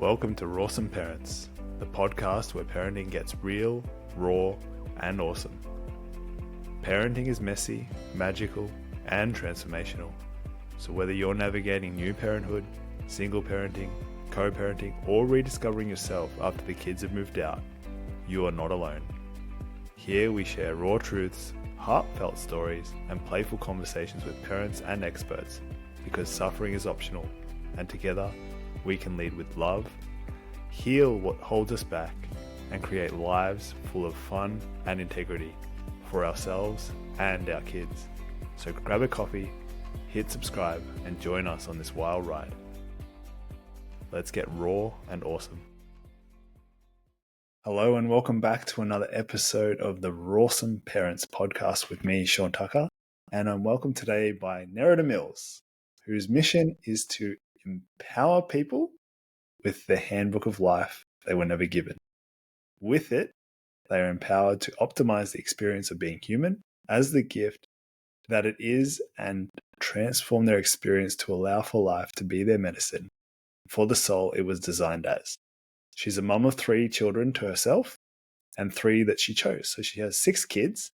Welcome to Rawsome Parents, the podcast where parenting gets real, raw, and awesome. Parenting is messy, magical, and transformational. So whether you're navigating new parenthood, single parenting, co-parenting, or rediscovering yourself after the kids have moved out, you are not alone. Here we share raw truths, heartfelt stories, and playful conversations with parents and experts, because suffering is optional, and together we can lead with love, heal what holds us back, and create lives full of fun and integrity for ourselves and our kids. So grab a coffee, hit subscribe, and join us on this wild ride. Let's get raw and awesome. Hello and welcome back to another episode of the Rawsome Parents podcast with me, Shaun Tucker. And I'm welcomed today by Nerida Mills, whose mission is to empower people with the handbook of life they were never given. With it, they are empowered to optimize the experience of being human as the gift that it is and transform their experience to allow for life to be their medicine for the soul it was designed as. She's a mum of 3 children to herself and 3 that she chose. So she has 6 kids.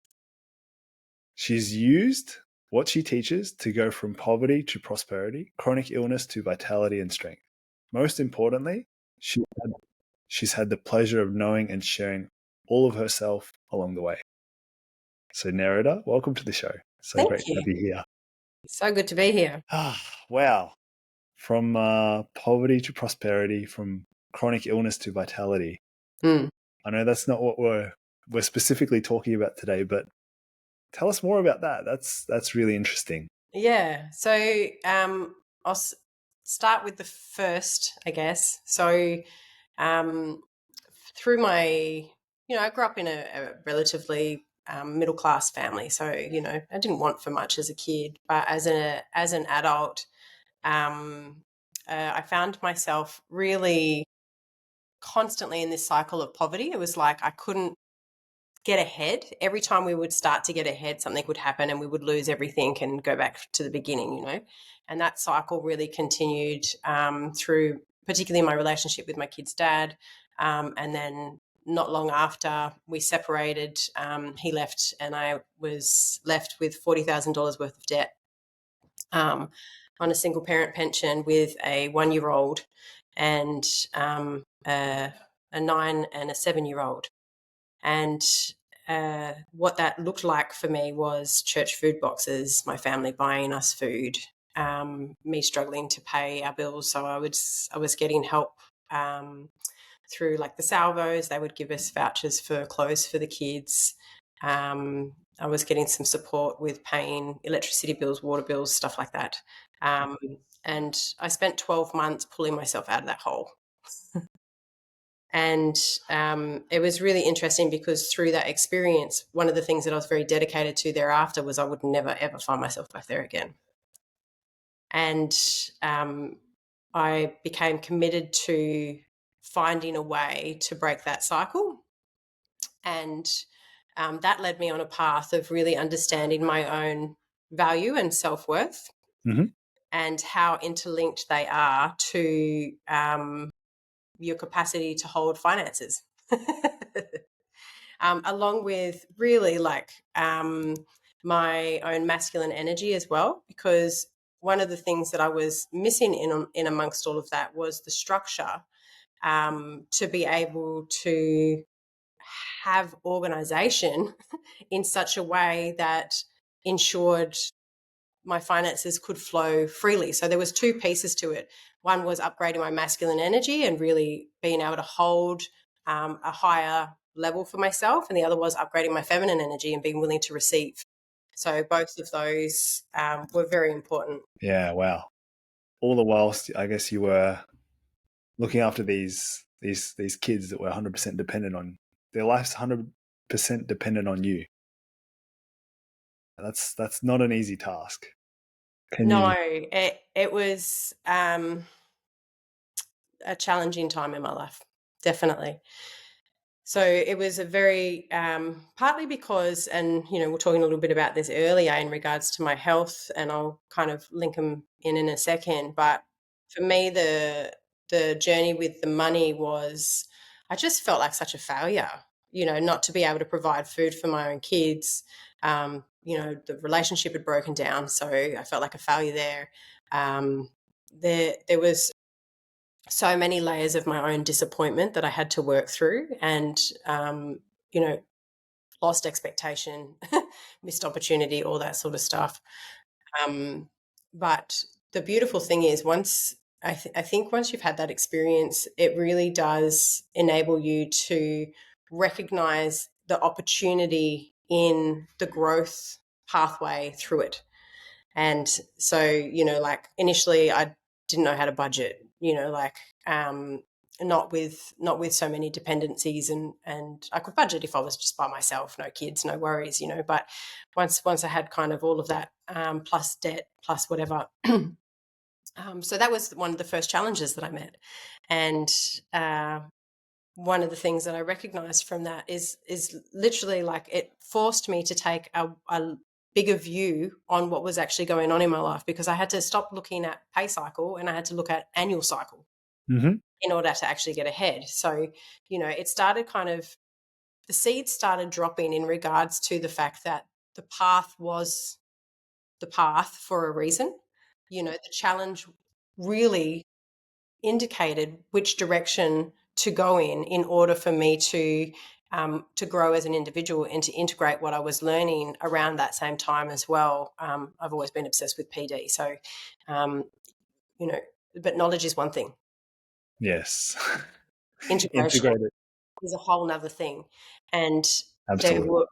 She's used what she teaches to go from poverty to prosperity, chronic illness to vitality and strength. Most importantly, she's had the pleasure of knowing and sharing all of herself along the way. So Nerida, welcome to the show. Thank Great you. to have you here. So good to be here. Wow. From poverty to prosperity, from chronic illness to vitality. I know that's not what we're specifically talking about today, but tell us more about that. That's really interesting. Yeah. So I'll start with the first, I guess. So through my, I grew up in a relatively middle-class family. So, I didn't want for much as a kid, but as an adult, I found myself really constantly in this cycle of poverty. It was like I couldn't get ahead. Every time we would start to get ahead, something would happen and we would lose everything and go back to the beginning, And that cycle really continued through particularly my relationship with my kid's dad. And then not long after we separated, he left and I was left with $40,000 worth of debt on a single parent pension with a 1-year-old and a 9 and a 7-year-old. And what that looked like for me was church food boxes, my family buying us food, me struggling to pay our bills. So I was getting help through like the salvos. They would give us vouchers for clothes for the kids. I was getting some support with paying electricity bills, water bills, stuff like that. And I spent 12 months pulling myself out of that hole. And it was really interesting because through that experience, one of the things that I was very dedicated to thereafter was I would never, ever find myself back there again. And I became committed to finding a way to break that cycle. And that led me on a path of really understanding my own value and self-worth and how interlinked they are to your capacity to hold finances, along with really my own masculine energy as well, because one of the things that I was missing in amongst all of that was the structure to be able to have organization in such a way that ensured my finances could flow freely. So there was 2 pieces to it. One was upgrading my masculine energy and really being able to hold a higher level for myself. And the other was upgrading my feminine energy and being willing to receive. So both of those were very important. Yeah, wow. All the whilst, I guess you were looking after these kids that were 100% dependent on, their life's 100% dependent on you. That's not an easy task. It was a challenging time in my life, definitely. So it was a very, partly because, and, we're talking a little bit about this earlier in regards to my health, and I'll kind of link them in a second. But for me, the the journey with the money was, I just felt like such a failure, not to be able to provide food for my own kids. The relationship had broken down, so I felt like a failure there. There was so many layers of my own disappointment that I had to work through, and you know, lost expectation, missed opportunity, all that sort of stuff. But the beautiful thing is, I think once you've had that experience, it really does enable you to recognize the opportunity in the growth pathway through it. And so, like initially I didn't know how to budget, not with so many dependencies, and I could budget if I was just by myself, no kids, no worries, but once I had kind of all of that, plus debt, plus whatever. So that was one of the first challenges that I met. And one of the things that I recognized from that is literally, like, it forced me to take a bigger view on what was actually going on in my life, because I had to stop looking at pay cycle and I had to look at annual cycle in order to actually get ahead. So, it started kind of, the seeds started dropping in regards to the fact that the path was the path for a reason. The challenge really indicated which direction to go in order for me to grow as an individual and to integrate what I was learning around that same time as well. I've always been obsessed with PD, so um, but knowledge is one thing. Yes. Integration Integrated. is a whole nother thing, and there Absolutely. were,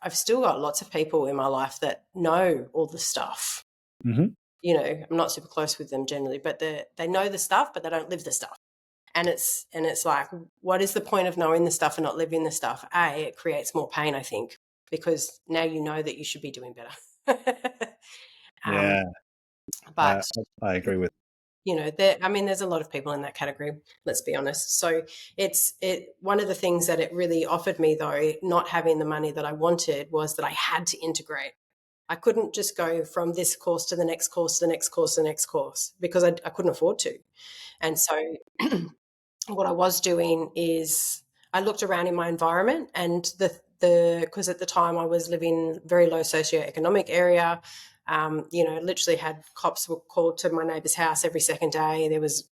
I've still got lots of people in my life that know all the stuff. Mm-hmm. I'm not super close with them generally, but they know the stuff, but they don't live the stuff. And it's like, what is the point of knowing the stuff and not living the stuff? It creates more pain, I think, because now you know that you should be doing better. um, Yeah, but I agree with. there's a lot of people in that category, let's be honest. So one of the things that it really offered me, though, not having the money that I wanted, was that I had to integrate. I couldn't just go from this course to the next course, to the next course, to the next course, because I couldn't afford to. And so what I was doing is I looked around in my environment, and because at the time I was living in a very low socioeconomic area. Literally had cops were called to my neighbour's house every second day. There was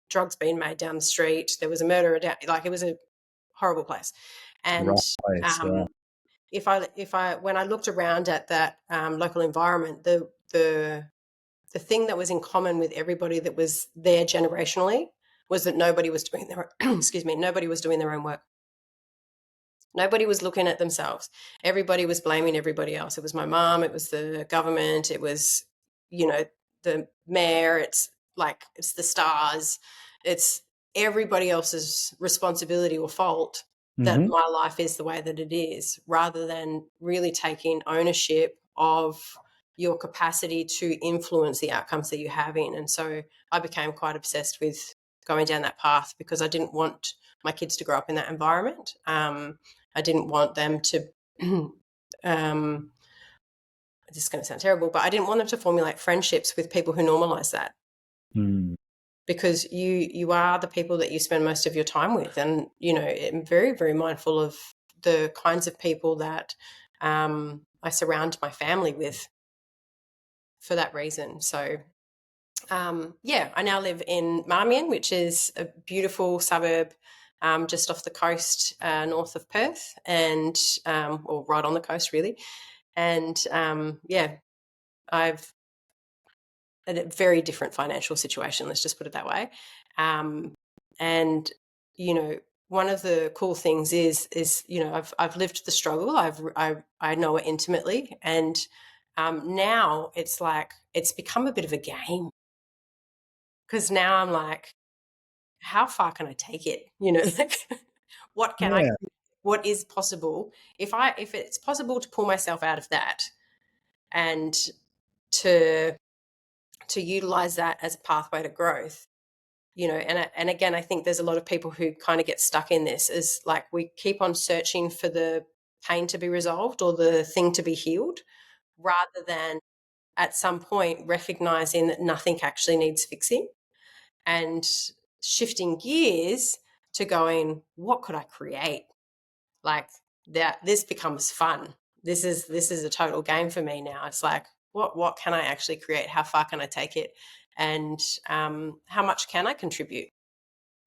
drugs being made down the street. There was a murderer down, like, it was a horrible place. And Right place, yeah. if I when I looked around at that local environment, the thing that was in common with everybody that was there generationally was that nobody was doing their nobody was doing their own work. Nobody was looking at themselves. Everybody was blaming everybody else. It was my mom, it was the government, it was, the mayor, it's the stars, it's everybody else's responsibility or fault that Mm-hmm. my life is the way that it is, rather than really taking ownership of your capacity to influence the outcomes that you're having. And so I became quite obsessed with going down that path, because I didn't want my kids to grow up in that environment. I didn't want them to, this is going to sound terrible, but I didn't want them to formulate friendships with people who normalize that. Mm. Because you are the people that you spend most of your time with. And, I'm very, very mindful of the kinds of people that I surround my family with for that reason. So, I now live in Marmion, which is a beautiful suburb just off the coast, north of Perth, and or right on the coast, really. And I've had a very different financial situation. Let's just put it that way. And one of the cool things is I've lived the struggle. I know it intimately, and now it's like it's become a bit of a game, because now I'm like, how far can I take it? Like, what can I? Yeah. What is possible if it's possible to pull myself out of that, and to utilize that as a pathway to growth. And again, I think there's a lot of people who kind of get stuck in this, is like, we keep on searching for the pain to be resolved or the thing to be healed, rather than at some point recognizing that nothing actually needs fixing. and shifting gears to going, what could I create? Like that, this becomes fun. This is a total game for me now. It's like, what can I actually create? How far can I take it? And how much can I contribute?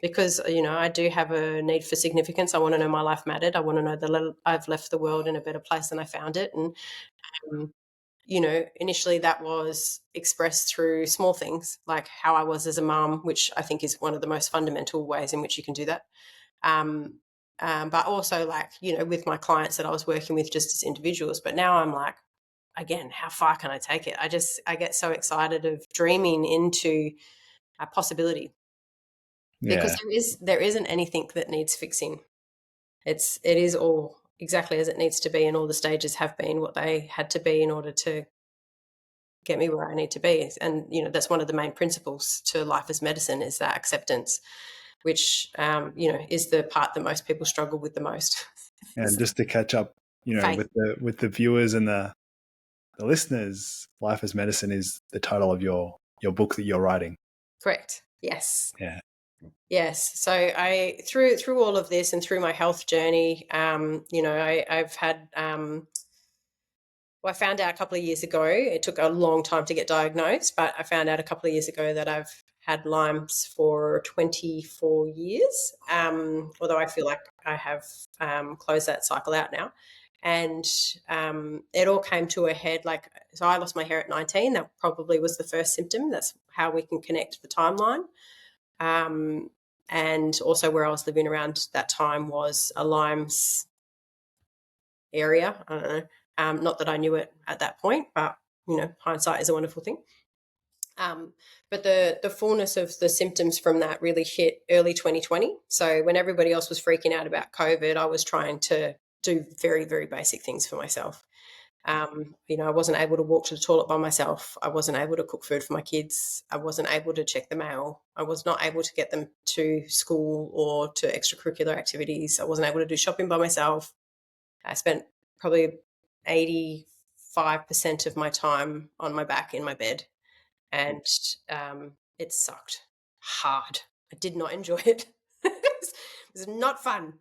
Because, I do have a need for significance. I want to know my life mattered. I want to know that I've left the world in a better place than I found it. And, um, initially that was expressed through small things like how I was as a mum, which I think is one of the most fundamental ways in which you can do that. But also with my clients that I was working with just as individuals. But now I'm like, again, how far can I take it? I get so excited of dreaming into a possibility because there isn't anything that needs fixing. It is all exactly as it needs to be, and all the stages have been what they had to be in order to get me where I need to be. And that's one of the main principles to life as medicine is that acceptance, which is the part that most people struggle with the most. And just to catch up, Faith. with the viewers and the listeners, Life as Medicine is the title of your book that you're writing. Correct. Yes. Yeah. Yes. So I through all of this and through my health journey, I've had. I found out a couple of years ago. It took a long time to get diagnosed, but I found out a couple of years ago that I've had Lyme's for 24 years. Although I feel like I have closed that cycle out now. And it all came to a head. So I lost my hair at 19. That probably was the first symptom. That's how we can connect the timeline. And also where I was living around that time was a Lyme's area. I don't know. Not that I knew it at that point, but hindsight is a wonderful thing. But the fullness of the symptoms from that really hit early 2020. So when everybody else was freaking out about COVID, I was trying to do very, very basic things for myself. I wasn't able to walk to the toilet by myself. I wasn't able to cook food for my kids. I wasn't able to check the mail. I was not able to get them to school or to extracurricular activities. I wasn't able to do shopping by myself. I spent probably 85% of my time on my back in my bed, and it sucked hard. I did not enjoy it. It was not fun.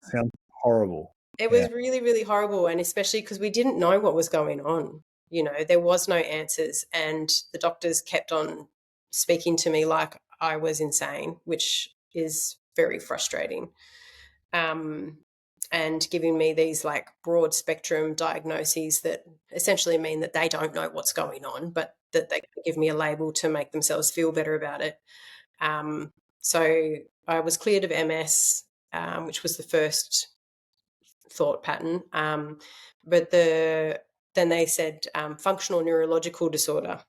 Sounds horrible. It was really, really horrible, and especially because we didn't know what was going on. There was no answers, and the doctors kept on speaking to me like I was insane, which is very frustrating. And giving me these broad spectrum diagnoses that essentially mean that they don't know what's going on, but that they can give me a label to make themselves feel better about it. So I was cleared of MS, which was the first thought pattern. But then they said functional neurological disorder.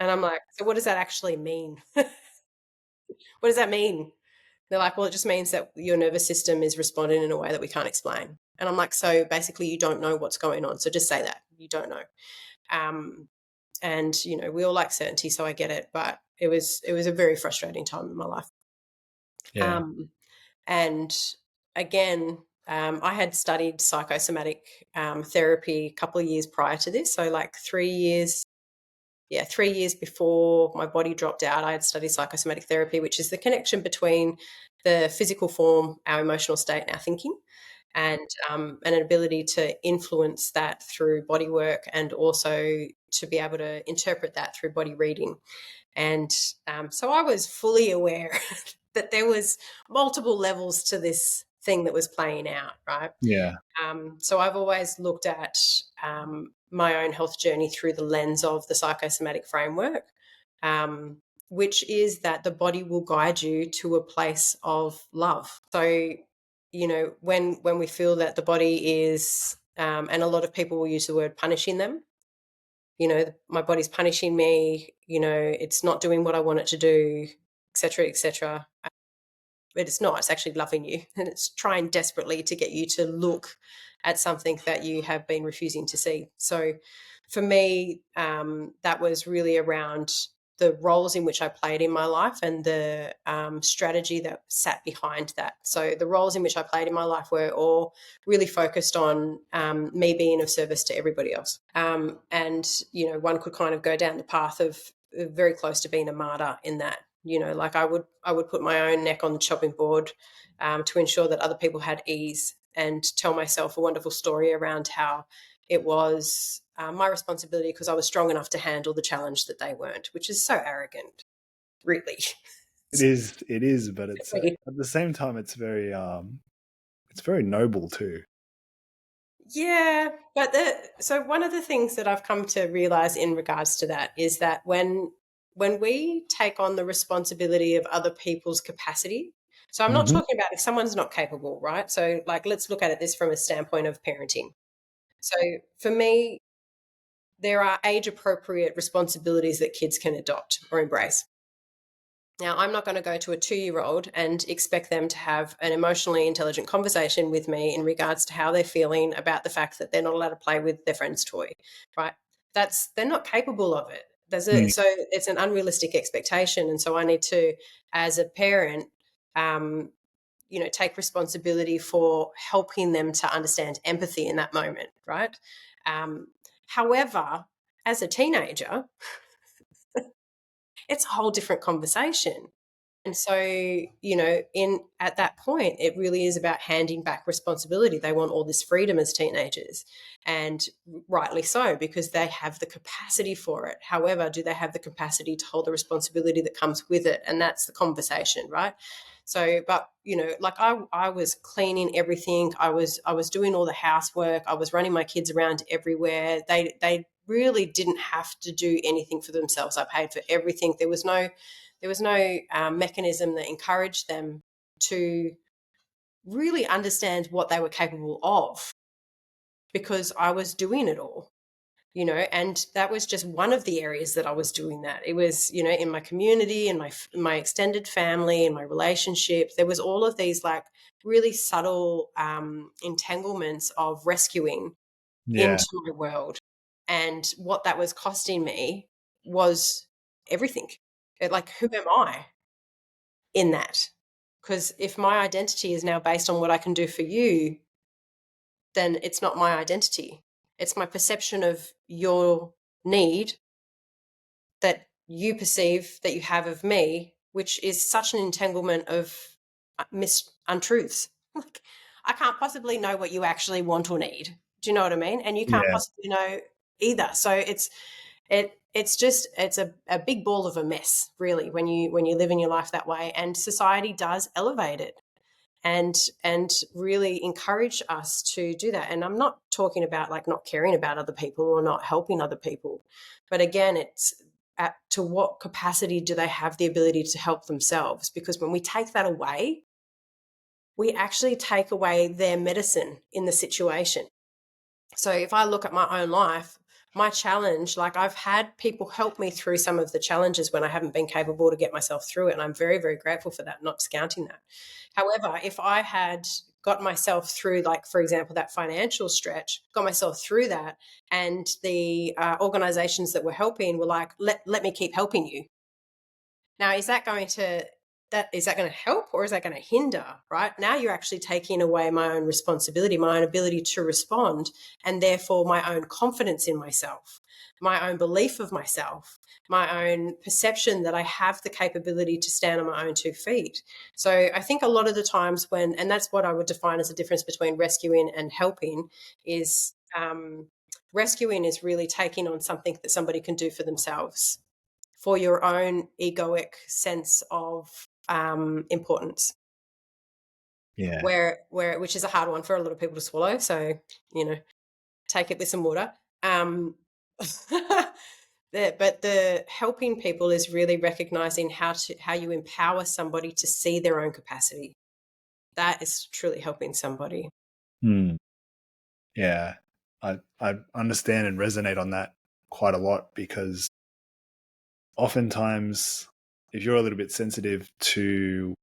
And I'm like, so what does that actually mean? What does that mean? They're like, well, it just means that your nervous system is responding in a way that we can't explain. And I'm like, so basically you don't know what's going on. So just say that you don't know. And, we all like certainty, so I get it. But it was a very frustrating time in my life. Yeah. And again, I had studied psychosomatic therapy a couple of years prior to this. So 3 years. Yeah, 3 years before my body dropped out, I had studied psychosomatic therapy, which is the connection between the physical form, our emotional state, and our thinking, and an ability to influence that through body work and also to be able to interpret that through body reading. And so I was fully aware that there was multiple levels to this thing that was playing out, right? Yeah. So I've always looked at my own health journey through the lens of the psychosomatic framework, which is that the body will guide you to a place of love. So, when we feel that the body is, and a lot of people will use the word punishing them, my body's punishing me, it's not doing what I want it to do, etc., etc. But it's not. It's actually loving you, and it's trying desperately to get you to look at something that you have been refusing to see. So for me, that was really around the roles in which I played in my life and the strategy that sat behind that. So the roles in which I played in my life were all really focused on me being of service to everybody else. And, one could kind of go down the path of very close to being a martyr in that. Like I would put my own neck on the chopping board to ensure that other people had ease, and tell myself a wonderful story around how it was my responsibility because I was strong enough to handle the challenge that they weren't, which is so arrogant, really. It is, but it's at the same time it's very noble too. Yeah, but so one of the things that I've come to realize in regards to that is that when we take on the responsibility of other people's capacity, so I'm not Mm-hmm. talking about if someone's not capable, right? So like let's look at it this from a standpoint of parenting. So for me, there are age appropriate responsibilities that kids can adopt or embrace. Now, I'm not going to go to a 2-year-old and expect them to have an emotionally intelligent conversation with me in regards to how they're feeling about the fact that they're not allowed to play with their friend's toy, right? They're not capable of it. So it's an unrealistic expectation, and so I need to, as a parent, um, take responsibility for helping them to understand empathy in that moment, right? However, as a teenager, it's a whole different conversation. And so, in at that point, it really is about handing back responsibility. They want all this freedom as teenagers, and rightly so, because they have the capacity for it. However, do they have the capacity to hold the responsibility that comes with it? And that's the conversation, right? So, but like I was cleaning everything. I was doing all the housework. I was running my kids around everywhere. They really didn't have to do anything for themselves. I paid for everything. There was no mechanism that encouraged them to really understand what they were capable of, because I was doing it all, and that was just one of the areas that I was doing that. It was, in my community, in my extended family, in my relationships, there was all of these like really subtle entanglements of rescuing Yeah. into my world. And what that was costing me was everything. Like, who am I in that? Because if my identity is now based on what I can do for you, then it's not my identity. It's my perception of your need that you perceive that you have of me, which is such an entanglement of untruths. Like, I can't possibly know what you actually want or need. Do you know what I mean? And you can't Yeah. possibly know either. So it's a big ball of a mess, really, when you live in your life that way. And society does elevate it and really encourage us to do that. And I'm not talking about like not caring about other people or not helping other people, but again, it's to what capacity do they have the ability to help themselves? Because when we take that away, we actually take away their medicine in the situation. So if I look at my own life, my challenge, like I've had people help me through some of the challenges when I haven't been capable to get myself through it. And I'm very, very grateful for that, not discounting that. However, if I had got myself through, like, for example, that financial stretch, got myself through that, and the organizations that were helping were like, let me keep helping you. Now, is that going to help or is that going to hinder? Right now, you're actually taking away my own responsibility, my own ability to respond, and therefore my own confidence in myself, my own belief of myself, my own perception that I have the capability to stand on my own 2 feet. So I think a lot of the times and that's what I would define as a difference between rescuing and helping, is rescuing is really taking on something that somebody can do for themselves for your own egoic sense of importance. Yeah. Where which is a hard one for a lot of people to swallow. So take it with some water. But the helping people is really recognizing how you empower somebody to see their own capacity. That is truly helping somebody. Hmm. Yeah. I understand and resonate on that quite a lot, because oftentimes if you're a little bit sensitive to,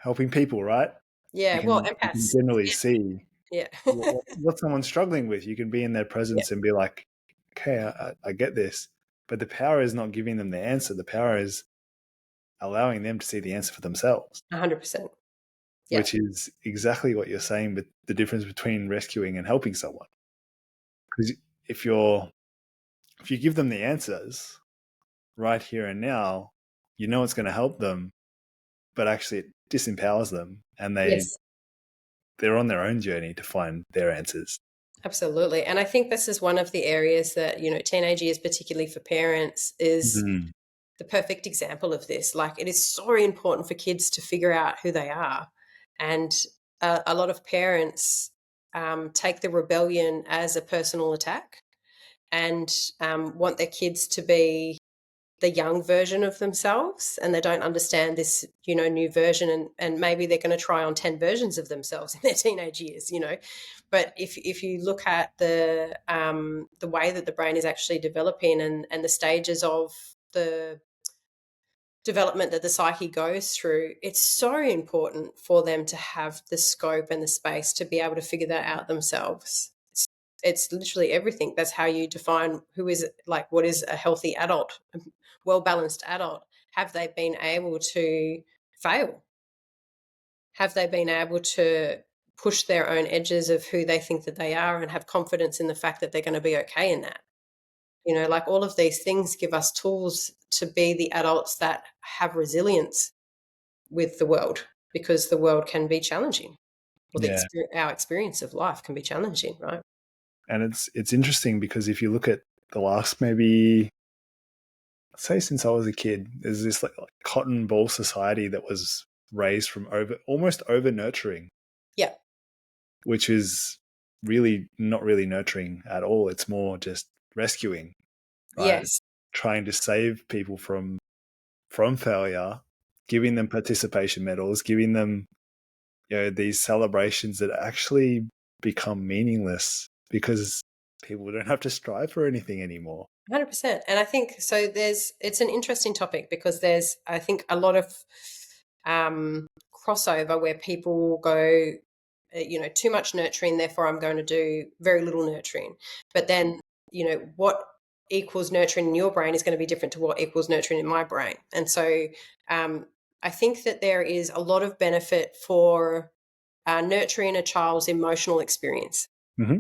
helping people, right? Yeah, well, You can empaths. generally see Yeah. what someone's struggling with. You can be in their Yeah, presence and be like, okay, I get this. But the power is not giving them the answer. The power is allowing them to see the answer for themselves, 100%. Yeah. which is exactly what you're saying, but the difference between rescuing and helping someone. Because if you give them the answers right here and now, you know it's going to help them, but actually it disempowers them, and Yes, they're on their own journey to find their answers. absolutely. And I think this is one of the areas that, teenage years, particularly for parents, is Mm. the perfect example of this. Like, it is so important for kids to figure out who they are. And a lot of parents take the rebellion as a personal attack and want their kids to be the young version of themselves, and they don't understand this new version, and maybe they're going to try on 10 versions of themselves in their teenage years. But if you look at the way that the brain is actually developing, and the stages of the development that the psyche goes through, it's so important for them to have the scope and the space to be able to figure that out themselves. It's literally everything. That's how you define who is, like, what is a healthy adult, a well-balanced adult. Have they been able to fail? Have they been able to push their own edges of who they think that they are and have confidence in the fact that they're going to be okay in that? Like, all of these things give us tools to be the adults that have resilience with the world, because the world can be challenging, or Yeah. our experience of life can be challenging, right? And it's interesting because if you look at the last, maybe, say, since I was a kid, there's this like cotton ball society that was raised from almost over nurturing, Yeah. which is really not really nurturing at all. It's more just rescuing, right? Yes. Trying to save people from failure, giving them participation medals, giving them these celebrations that actually become meaningless because people don't have to strive for anything anymore. 100%. And I think so. It's an interesting topic because there's, I think, a lot of crossover where people go, too much nurturing, therefore I'm going to do very little nurturing. But then, what equals nurturing in your brain is going to be different to what equals nurturing in my brain. And so I think that there is a lot of benefit for nurturing a child's emotional experience, Mm-hmm.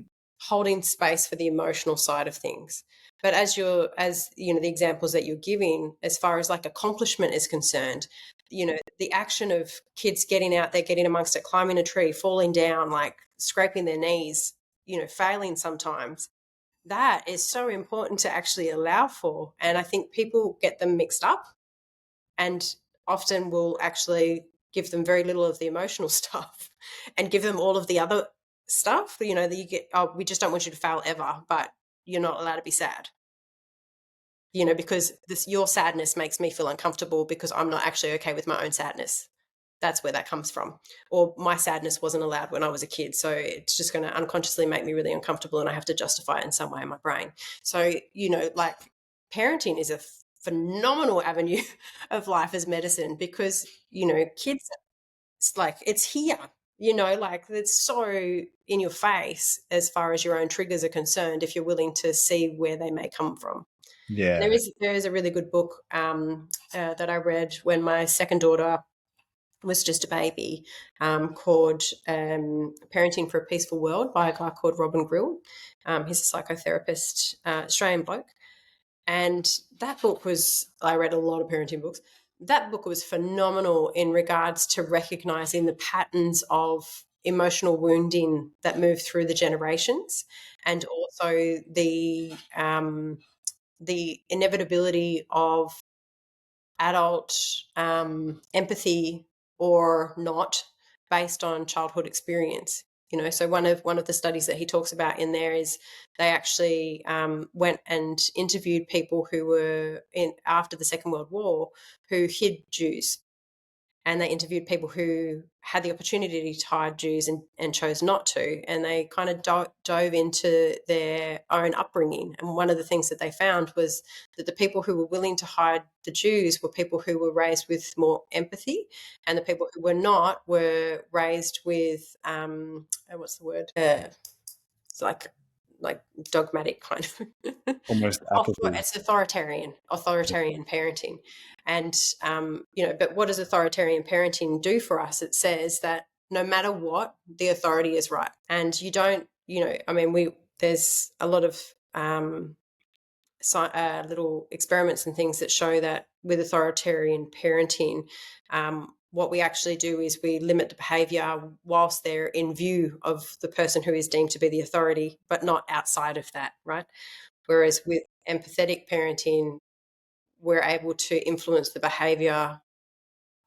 holding space for the emotional side of things. But as the examples that you're giving, as far as like accomplishment is concerned, the action of kids getting out there, getting amongst it, climbing a tree, falling down, like scraping their knees, failing sometimes, that is so important to actually allow for. And I think people get them mixed up, and often will actually give them very little of the emotional stuff and give them all of the other stuff, that you get, oh, we just don't want you to fail ever, but you're not allowed to be sad, because your sadness makes me feel uncomfortable because I'm not actually okay with my own sadness. That's where that comes from. Or my sadness wasn't allowed when I was a kid, so it's just going to unconsciously make me really uncomfortable, and I have to justify it in some way in my brain. So, like, parenting is a phenomenal avenue of life as medicine, because, kids, it's like, it's here, like, it's so in your face as far as your own triggers are concerned, if you're willing to see where they may come from. Yeah. There is a really good book that I read when my second daughter was just a baby, called Parenting for a Peaceful World, by a guy called Robin Grill. He's a psychotherapist, Australian bloke. And that book I read a lot of parenting books. That book was phenomenal in regards to recognizing the patterns of emotional wounding that move through the generations, and also the inevitability of adult empathy or not, based on childhood experience. So one of the studies that he talks about in there is they actually went and interviewed people who were in after the Second World War, who hid Jews, and they interviewed people who had the opportunity to hide Jews and chose not to, and they kind of dove into their own upbringing. And one of the things that they found was that the people who were willing to hide the Jews were people who were raised with more empathy, and the people who were not were raised with what's the word? It's like dogmatic kind of. Almost apathy. It's authoritarian parenting. And but what does authoritarian parenting do for us? It says that no matter what, the authority is right, and you don't, I mean, there's a lot of little experiments and things that show that with authoritarian parenting, what we actually do is we limit the behavior whilst they're in view of the person who is deemed to be the authority, but not outside of that, right? Whereas with empathetic parenting, we're able to influence the behavior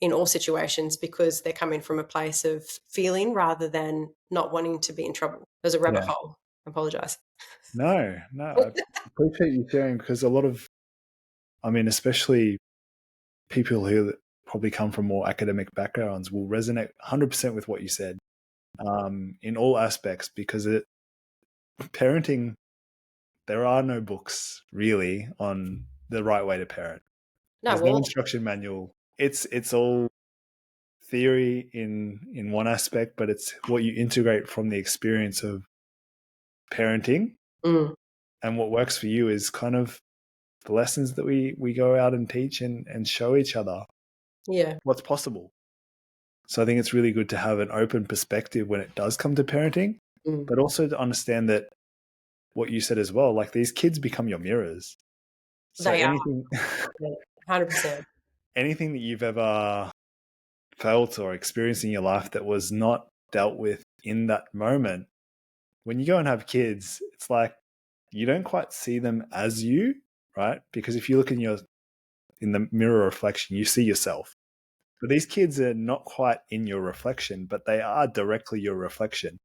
in all situations because they're coming from a place of feeling rather than not wanting to be in trouble. There's a rabbit Yeah. hole. I apologize. No, I appreciate you sharing, because a lot of, especially people who probably come from more academic backgrounds will resonate 100% with what you said, in all aspects, because parenting, there are no books really on the right way to parent. No, There's no well, instruction manual. It's all theory in one aspect, but it's what you integrate from the experience of parenting. mm, And what works for you is kind of the lessons that we go out and teach and show each other yeah, what's possible. So I think it's really good to have an open perspective when it does come to parenting, mm, but also to understand that what you said as well, like these kids become your mirrors. So they are anything 100%. anything that you've ever felt or experienced in your life that was not dealt with in that moment, when you go and have kids, it's like you don't quite see them as you, right? Because if you look in the mirror reflection, you see yourself. But these kids are not quite in your reflection, but they are directly your reflection.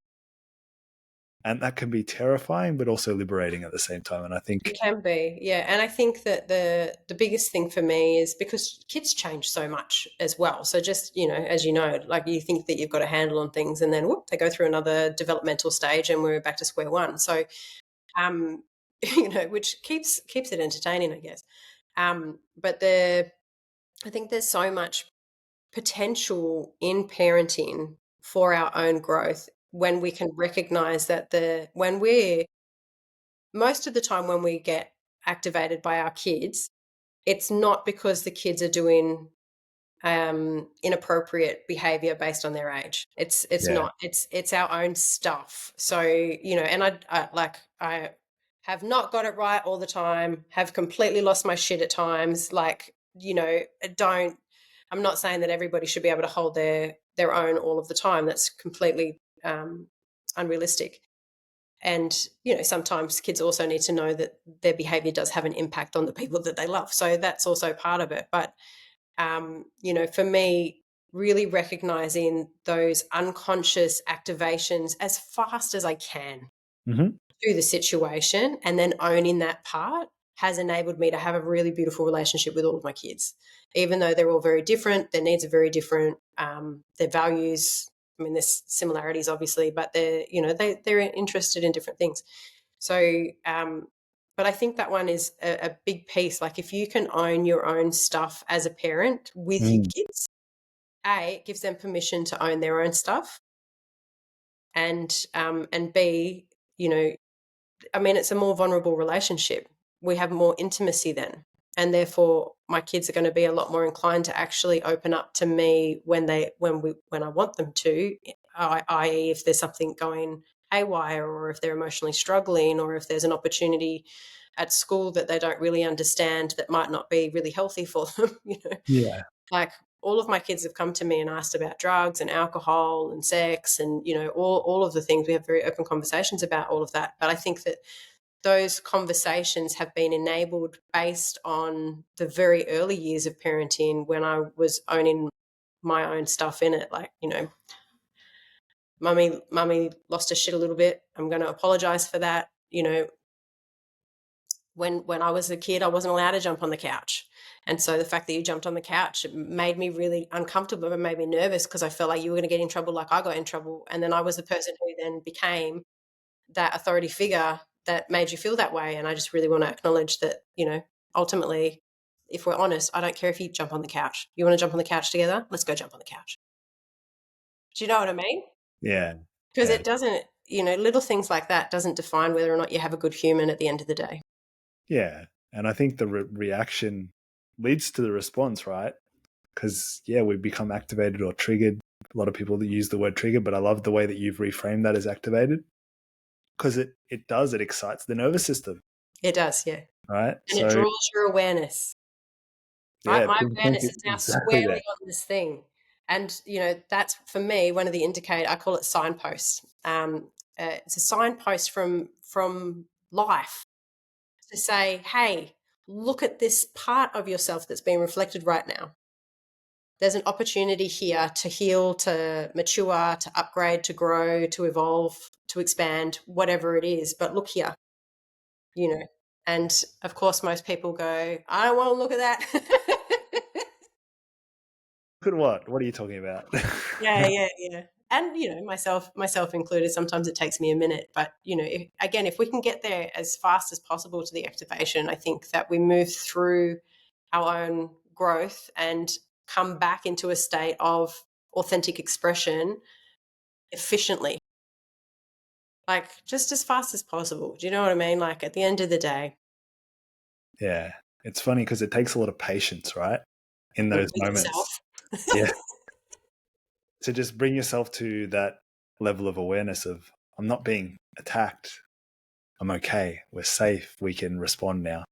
And that can be terrifying, but also liberating at the same time. And I think, It can be, yeah. And I think that the biggest thing for me is because kids change so much as well. So just, as you know, like you think that you've got a handle on things and then whoop, they go through another developmental stage and we're back to square one. So um, which keeps it entertaining, I guess. But I think there's so much potential in parenting for our own growth when we can recognize that when we're most of the time when we get activated by our kids, it's not because the kids are doing inappropriate behavior based on their age. It's yeah, not. It's our own stuff. So and I have not got it right all the time. Have completely lost my shit at times. Like don't. I'm not saying that everybody should be able to hold their own all of the time. That's completely unrealistic. And sometimes kids also need to know that their behavior does have an impact on the people that they love. So that's also part of it. But for me, really recognizing those unconscious activations as fast as I can mm-hmm. to the situation and then owning that part has enabled me to have a really beautiful relationship with all of my kids. Even though they're all very different, their needs are very different, their values, I mean, there's similarities obviously, but they're interested in different things. So, but I think that one is a big piece. Like if you can own your own stuff as a parent with your Mm. kids, it gives them permission to own their own stuff, and B, I mean, it's a more vulnerable relationship. We have more intimacy then. And therefore my kids are going to be a lot more inclined to actually open up to me when I want them to, i.e. if there's something going haywire or if they're emotionally struggling or if there's an opportunity at school that they don't really understand that might not be really healthy for them, Yeah. Like all of my kids have come to me and asked about drugs and alcohol and sex and, all of the things. We have very open conversations about all of that. But I think that those conversations have been enabled based on the very early years of parenting when I was owning my own stuff in it. Like, mummy lost her shit a little bit. I'm going to apologize for that. When I was a kid, I wasn't allowed to jump on the couch. And so the fact that you jumped on the couch, it made me really uncomfortable and made me nervous because I felt like you were going to get in trouble like I got in trouble. And then I was the person who then became that authority figure that made you feel that way. And I just really want to acknowledge that, ultimately, if we're honest, I don't care if you jump on the couch. You want to jump on the couch together? Let's go jump on the couch. Do you know what I mean? Yeah. Because Yeah. it doesn't, little things like that doesn't define whether or not you have a good human at the end of the day. Yeah. And I think the reaction leads to the response, right? Because, yeah, we become activated or triggered. A lot of people that use the word trigger, but I love the way that you've reframed that as activated, because it excites the nervous system, It does, yeah. right? And it So, draws your awareness. Right? Yeah, My pinpoint awareness it is now exactly squarely there. on this thing. And, that's for me one of the indicator. I call it signposts. It's a signpost from life to say, hey, look at this part of yourself that's being reflected right now. There's an opportunity here to heal, to mature, to upgrade, to grow, to evolve, to expand, whatever it is. But look here, you know. And of course, most people go, I don't want to look at that. Look at what? What are you talking about? Yeah. And myself included. Sometimes it takes me a minute, but if we can get there as fast as possible to the activation, I think that we move through our own growth and come back into a state of authentic expression efficiently, like just as fast as possible. Do you know what I mean? Like at the end of the day, Yeah. It's funny because it takes a lot of patience, right? In those with yourself. moments. Yeah. To just bring yourself to that level of awareness of, I'm not being attacked. I'm okay. We're safe. We can respond now.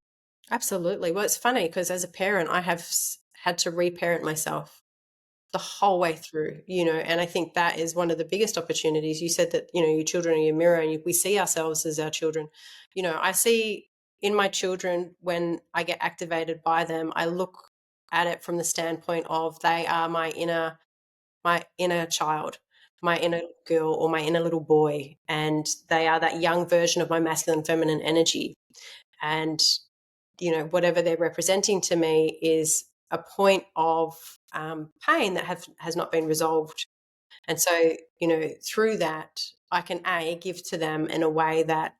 Absolutely. Well, it's funny because as a parent, I have had to reparent myself the whole way through, and I think that is one of the biggest opportunities. You said that, your children are your mirror and we see ourselves as our children. I see in my children when I get activated by them, I look at it from the standpoint of they are my inner child, my inner girl or my inner little boy, and they are that young version of my masculine feminine energy. And whatever they're representing to me is a point of pain that has not been resolved. And so, through that, I can give to them in a way that,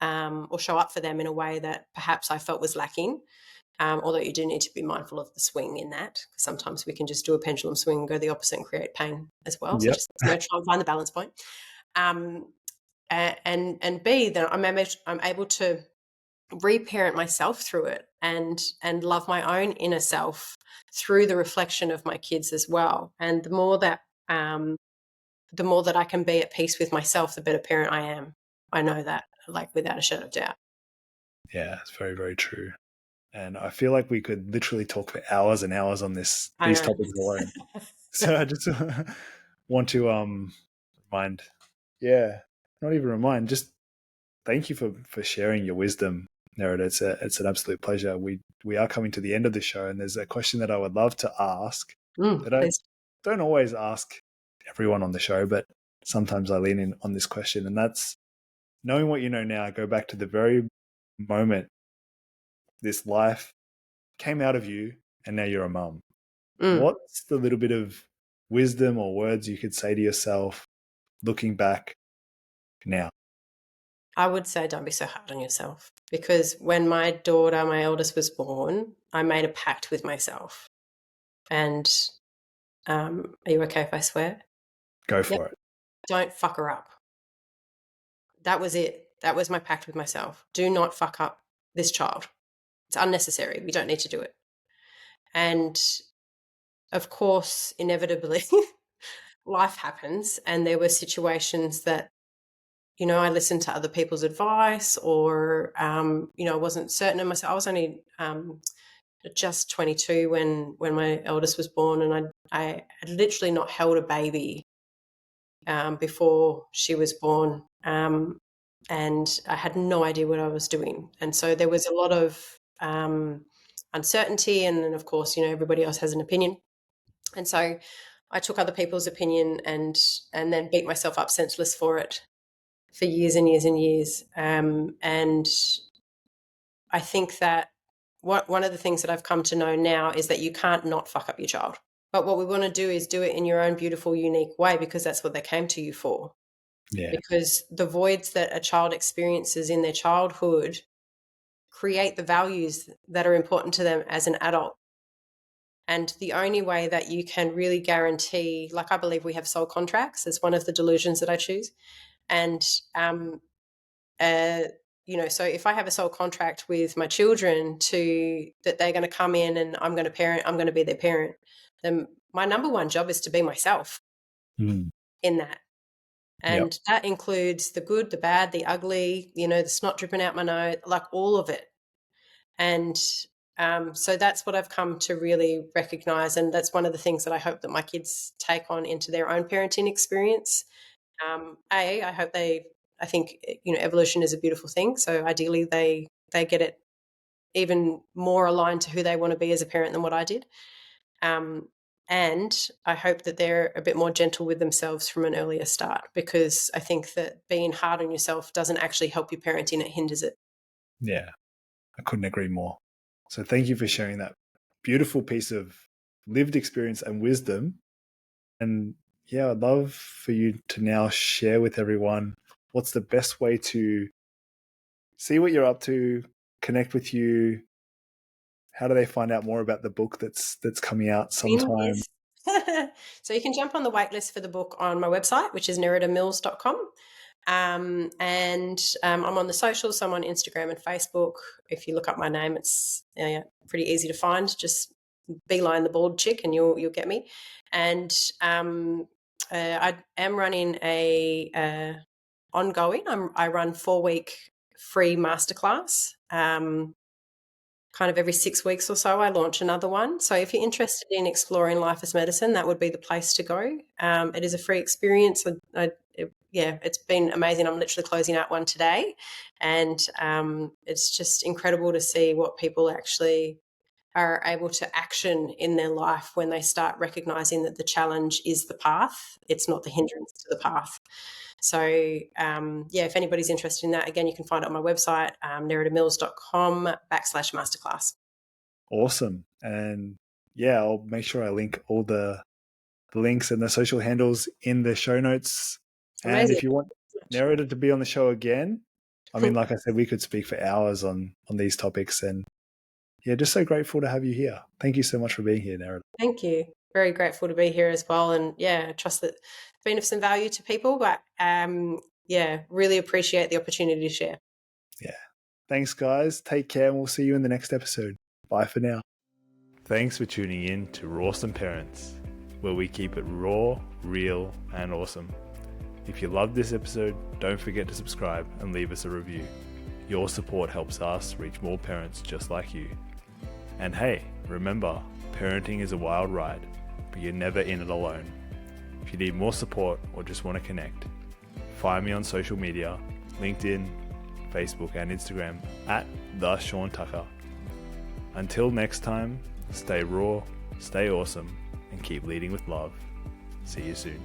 or show up for them in a way that perhaps I felt was lacking. Although you do need to be mindful of the swing in that, because sometimes we can just do a pendulum swing and go the opposite and create pain as well. So Yep. just try and find the balance point. Um, and B, then I'm able to reparent myself through it and love my own inner self through the reflection of my kids as well. And the more that I can be at peace with myself, the better parent I am. I know that, like, without a shadow of doubt. Yeah, it's very, very true. And I feel like we could literally talk for hours and hours on I these know. topics alone. So I just want to remind, yeah, not even remind, just thank you for sharing your wisdom, Nerida. It's an absolute pleasure. We are coming to the end of the show, and there's a question that I would love to ask that I Please. don't always ask everyone on the show, but sometimes I lean in on this question, and that's, knowing what you know now, go back to the very moment this life came out of you, and now you're a mum. Mm. What's the little bit of wisdom or words you could say to yourself looking back now? I would say don't be so hard on yourself, because when my eldest, was born, I made a pact with myself. And are you okay if I swear? Go Yep. for it. Don't fuck her up. That was it. That was my pact with myself. Do not fuck up this child. It's unnecessary. We don't need to do it. And of course, inevitably, life happens. And there were situations that, I listened to other people's advice, or, I wasn't certain of myself. I was only just 22 when my eldest was born. And I had literally not held a baby before she was born. And I had no idea what I was doing. And so there was a lot of uncertainty. And then, of course, everybody else has an opinion. And so I took other people's opinion and then beat myself up senseless for it for years and years and years. And I think that one of the things that I've come to know now is that you can't not fuck up your child. But what we want to do is do it in your own beautiful, unique way, because that's what they came to you for. Yeah. Because the voids that a child experiences in their childhood create the values that are important to them as an adult. And the only way that you can really guarantee, like, I believe we have soul contracts as one of the delusions that I choose. And, so if I have a soul contract with my children that they're going to come in and I'm going to be their parent, then my number one job is to be myself in that. Yep. And that includes the good, the bad, the ugly, the snot dripping out my nose, like all of it. And So that's what I've come to really recognize. And that's one of the things that I hope that my kids take on into their own parenting experience. I think, evolution is a beautiful thing. So ideally they get it even more aligned to who they want to be as a parent than what I did. And I hope that they're a bit more gentle with themselves from an earlier start, because I think that being hard on yourself doesn't actually help your parenting, it hinders it. Yeah, I couldn't agree more. So thank you for sharing that beautiful piece of lived experience and wisdom. And yeah, I'd love for you to now share with everyone what's the best way to see what you're up to, connect with you. How do they find out more about the book that's coming out sometime? So you can jump on the waitlist for the book on my website, which is neridamills.com. And I'm on the socials, so I'm on Instagram and Facebook. If you look up my name, it's pretty easy to find. Just beeline the bald chick and you'll get me. And I am running a ongoing. I run 4-week free masterclass. Kind of every 6 weeks or so, I launch another one. So if you're interested in exploring life as medicine, that would be the place to go. It is a free experience. It's been amazing. I'm literally closing out one today, and it's just incredible to see what people actually are able to action in their life when they start recognizing that the challenge is the path. It's not the hindrance to the path. So, if anybody's interested in that, again, you can find it on my website, neridamills.com/masterclass. Awesome. And yeah, I'll make sure I link all the links and the social handles in the show notes. Amazing. And if you want Nerida to be on the show again, I mean, like I said, we could speak for hours on these topics. And yeah, just so grateful to have you here. Thank you so much for being here, Nerida. Thank you. Very grateful to be here as well. And I trust that it's been of some value to people, but really appreciate the opportunity to share. Yeah. Thanks, guys. Take care, and we'll see you in the next episode. Bye for now. Thanks for tuning in to Rawsome Parents, where we keep it raw, real, and awesome. If you loved this episode, don't forget to subscribe and leave us a review. Your support helps us reach more parents just like you. And hey, remember, parenting is a wild ride, but you're never in it alone. If you need more support or just want to connect, find me on social media, LinkedIn, Facebook and Instagram at the Shaun Tucker. Until next time, stay raw, stay awesome, and keep leading with love. See you soon.